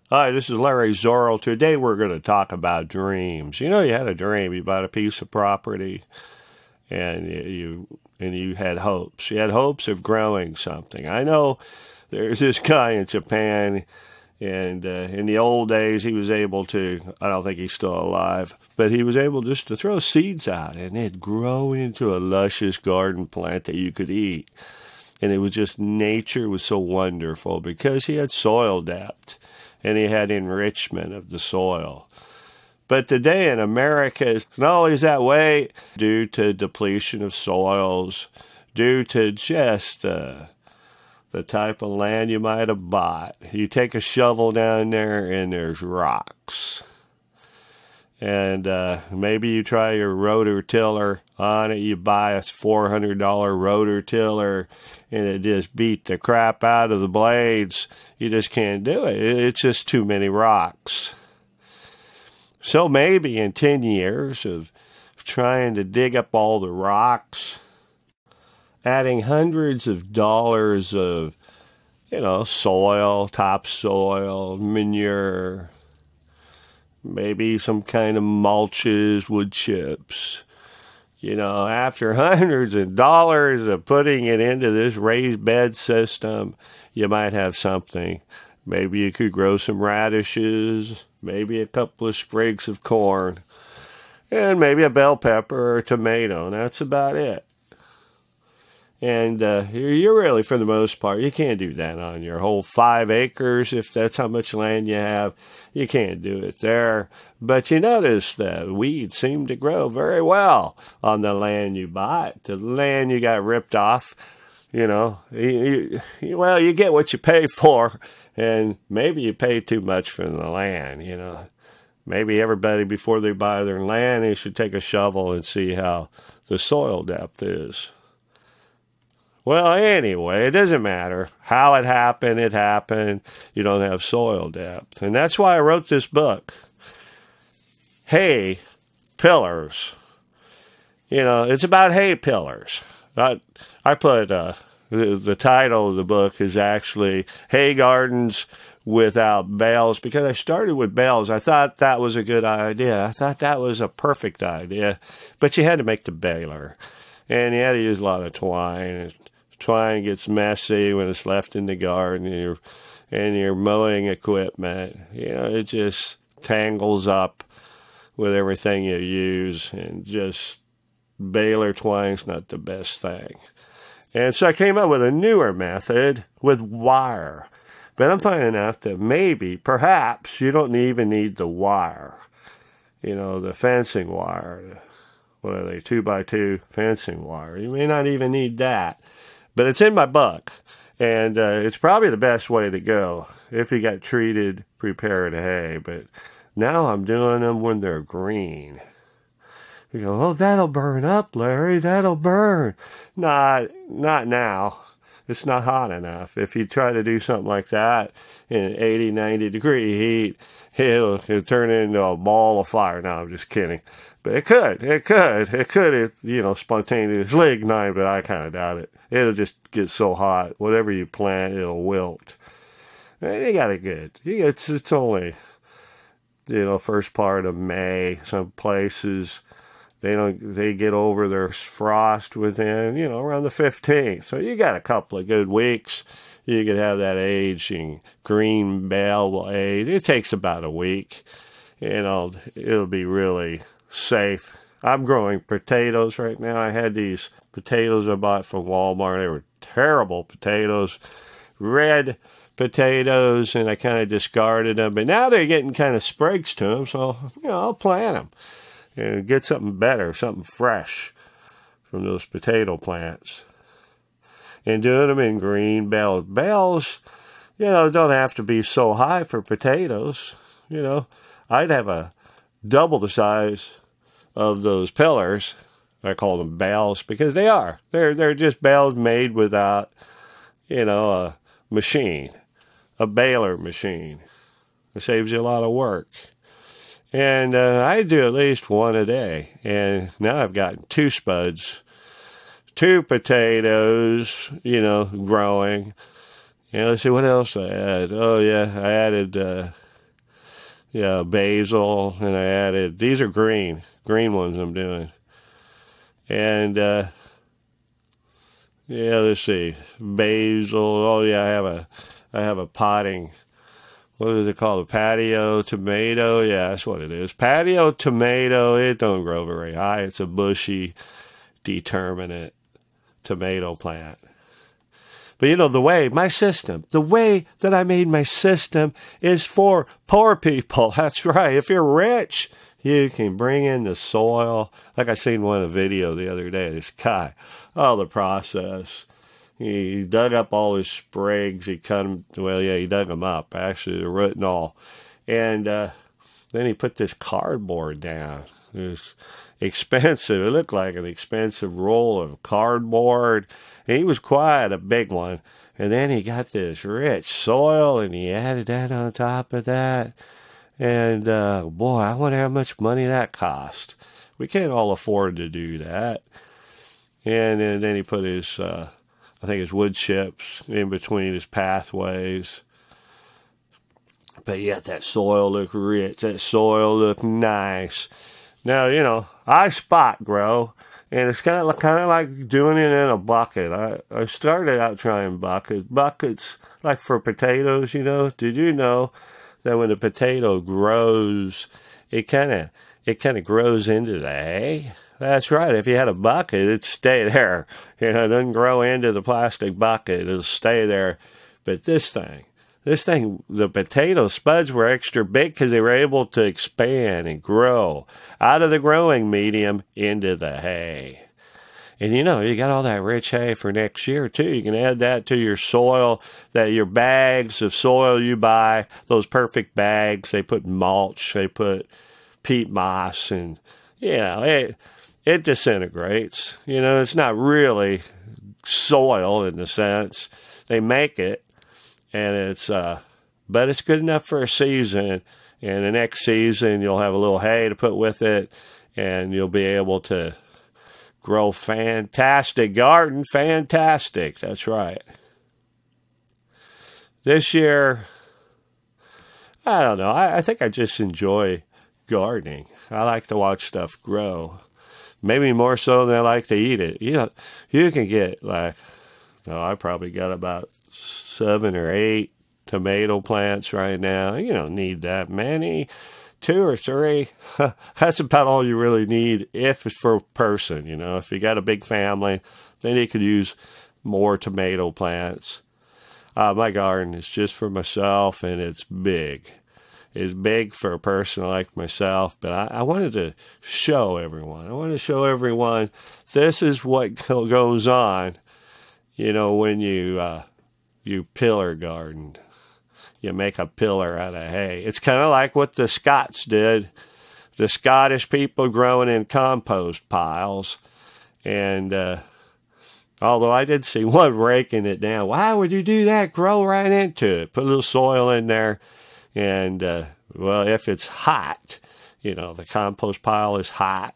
Hi, this is Larry Zorro. Today we're going to talk about dreams. You know, you had a dream. You bought a piece of property, and you had hopes. You had hopes of growing something. I know there's this guy in Japan, and in the old days he was able to. I don't think he's still alive, but he was able just to throw seeds out, and it'd grow into a luscious garden plant that you could eat. And it was just nature was so wonderful because he had soil depth and he had enrichment of the soil. But today in America, it's not always that way due to depletion of soils, due to just the type of land you might have bought. You take a shovel down there and there's rocks. And maybe you try your rotor tiller on it. You buy a $400 rotor tiller, and it just beat the crap out of the blades. You just can't do it. It's just too many rocks. So maybe in 10 years of trying to dig up all the rocks, adding hundreds of dollars of, soil, topsoil, manure, maybe some kind of mulches, wood chips. After hundreds of dollars of putting it into this raised bed system, you might have something. Maybe you could grow some radishes, maybe a couple of sprigs of corn, and maybe a bell pepper or a tomato, and that's about it. And you're really, for the most part, you can't do that on your whole 5 acres. If that's how much land you have, you can't do it there. But you notice the weeds seem to grow very well on the land you bought. The land you got ripped off, you get what you pay for, and maybe you pay too much for the land, Maybe everybody, before they buy their land, they should take a shovel and see how the soil depth is. Well, anyway, it doesn't matter how it happened. It happened. You don't have soil depth. And that's why I wrote this book. Hay pillars. It's about hay pillars. I put the title of the book is actually Hay Gardens Without Bales, because I started with bales. I thought that was a good idea. I thought that was a perfect idea. But you had to make the baler. And you had to use a lot of twine. Twine gets messy when it's left in the garden and your mowing equipment. It just tangles up with everything you use, and just baler twine's not the best thing. And so I came up with a newer method with wire. But I'm finding out that perhaps, you don't even need the wire. The fencing wire. What are they, 2x2 fencing wire? You may not even need that. But it's in my book, and it's probably the best way to go if you got treated prepared hay. But now I'm doing them when they're green. You go, oh, that'll burn up, Larry, that'll burn. Not now. It's not hot enough. If you try to do something like that in 80, 90 degree heat, it'll turn into a ball of fire. No, I'm just kidding. But it could, spontaneously ignite, but I kind of doubt it. It'll just get so hot. Whatever you plant, it'll wilt. And you got it good. It's only, first part of May. Some places, they get over their frost within, around the 15th. So you got a couple of good weeks. You could have that aging green bale will age. It takes about a week. It'll be really safe. I'm growing potatoes right now. I had these potatoes I bought from Walmart. They were terrible potatoes, red potatoes, and I kind of discarded them. But now they're getting kind of sprigs to them, so I'll plant them and get something better, something fresh from those potato plants. And doing them in green bales. Bales, don't have to be so high for potatoes. I'd have double the size of those pillars. I call them bales because they are. They're just bales made without, a machine, a baler machine. It saves you a lot of work. And I do at least one a day. And now I've got 2 spuds, 2 potatoes, growing. Let's see what else I add. Oh, yeah, I added Yeah, basil, and I added, these are green ones I'm doing. And, yeah, let's see, basil, oh yeah, I have a potting, what is it called, a patio tomato? Yeah, that's what it is. Patio tomato, it don't grow very high. It's a bushy, determinate tomato plant. But the way that I made my system is for poor people. That's right. If you're rich, you can bring in the soil. Like I seen one of the video the other day, this guy, the process. He dug up all his sprigs. He cut them. Well, yeah, he dug them up. Actually, the root and all. And then he put this cardboard down. It was expensive. It looked like an expensive roll of cardboard. And he was quite a big one. And then he got this rich soil, and he added that on top of that. And, boy, I wonder how much money that cost. We can't all afford to do that. And then he put his... I think it's wood chips in between his pathways. But yeah, that soil looked rich. That soil looked nice. Now, I spot grow, and it's kind of like doing it in a bucket. I started out trying buckets. Buckets, like for potatoes, Did you know that when the potato grows, it kind of grows into the hay? That's right. If you had a bucket, it'd stay there. It doesn't grow into the plastic bucket. It'll stay there. But this thing, the potato spuds were extra big because they were able to expand and grow out of the growing medium into the hay. And you got all that rich hay for next year too. You can add that to your soil, your bags of soil you buy, those perfect bags. They put mulch, they put peat moss, and it disintegrates. It's not really soil in the sense. They make it, and but it's good enough for a season. And the next season, you'll have a little hay to put with it, and you'll be able to grow fantastic garden. Fantastic. That's right. This year, I don't know. I think I just enjoy gardening. I like to watch stuff grow. Maybe more so than I like to eat it. You can get I probably got about 7 or 8 tomato plants right now. You don't need that many. 2 or 3. That's about all you really need if it's for a person. If you got a big family, then you could use more tomato plants. My garden is just for myself, and it's big. It's big for a person like myself, but I wanted to show everyone. I want to show everyone this is what goes on, when you pillar garden. You make a pillar out of hay. It's kind of like what the Scots did. The Scottish people growing in compost piles. And although I did see one raking it down. Why would you do that? Grow right into it. Put a little soil in there. And, if it's hot, the compost pile is hot.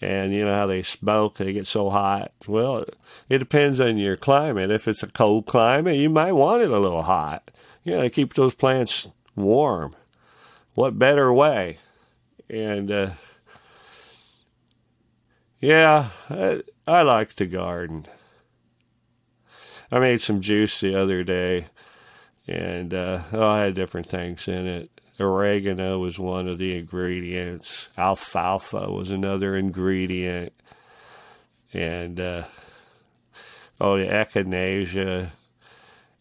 And you know how they smoke, they get so hot. Well, it depends on your climate. If it's a cold climate, you might want it a little hot. Keep those plants warm. What better way? And, I like to garden. I made some juice the other day, and I had different things in it. Oregano was one of the ingredients. Alfalfa was another ingredient. And, echinacea.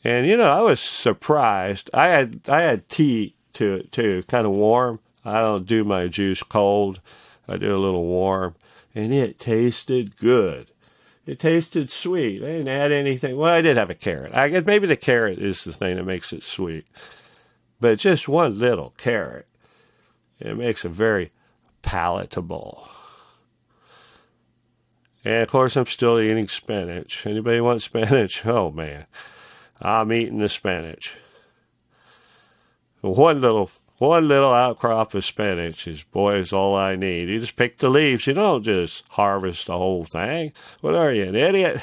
And, I was surprised. I had tea to it, too, kind of warm. I don't do my juice cold. I do a little warm. And it tasted good. It tasted sweet. I didn't add anything. Well, I did have a carrot. I guess maybe the carrot is the thing that makes it sweet. But just one little carrot. It makes it very palatable. And, of course, I'm still eating spinach. Anybody want spinach? Oh, man. I'm eating the spinach. One little outcrop of spinach is all I need. You just pick the leaves. You don't just harvest the whole thing. What are you, an idiot?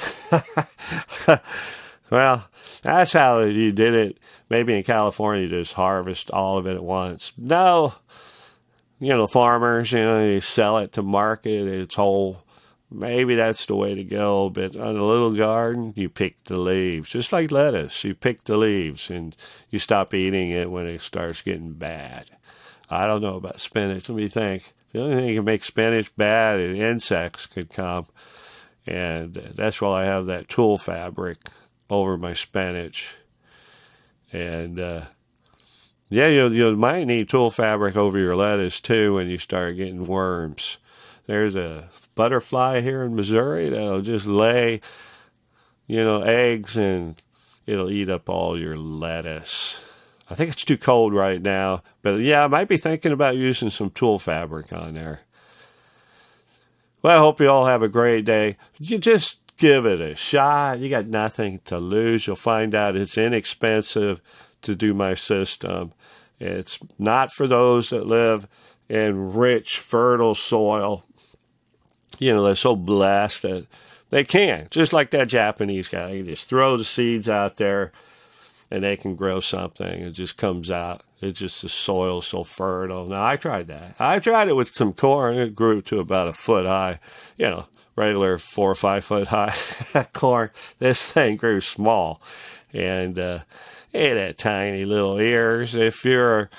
Well, that's how you did it. Maybe in California, you just harvest all of it at once. No, farmers, they sell it to market. It's whole. Maybe that's the way to go. But on a little garden, you pick the leaves. Just like lettuce, you pick the leaves and you stop eating it when it starts getting bad. I don't know about spinach. Let me think. The only thing that can make spinach bad is insects could come. And that's why I have that tulle fabric over my spinach. And, you might need tulle fabric over your lettuce, too, when you start getting worms. There's a butterfly here in Missouri that'll just lay, eggs, and it'll eat up all your lettuce. I think it's too cold right now, but yeah, I might be thinking about using some tulle fabric on there. Well, I hope you all have a great day. You just give it a shot. You got nothing to lose. You'll find out it's inexpensive to do my system. It's not for those that live in rich, fertile soil. They're so blessed that they can. Just like that Japanese guy. You just throw the seeds out there, and they can grow something. It just comes out. It's just the soil so fertile. Now, I tried that. I tried it with some corn. It grew to about a foot high, regular 4 or 5 foot high corn. This thing grew small. And it had tiny little ears. If you're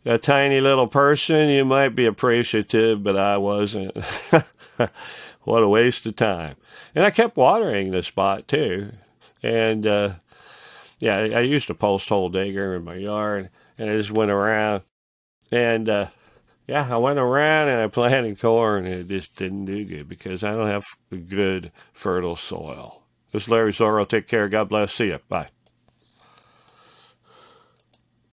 a tiny little person, you might be appreciative, but I wasn't. What a waste of time. And I kept watering the spot, too. And, I used a post hole digger in my yard, and I just went around. And, I went around and I planted corn, and it just didn't do good because I don't have good, fertile soil. This is Larry Zorro. Take care. God bless. See you. Bye.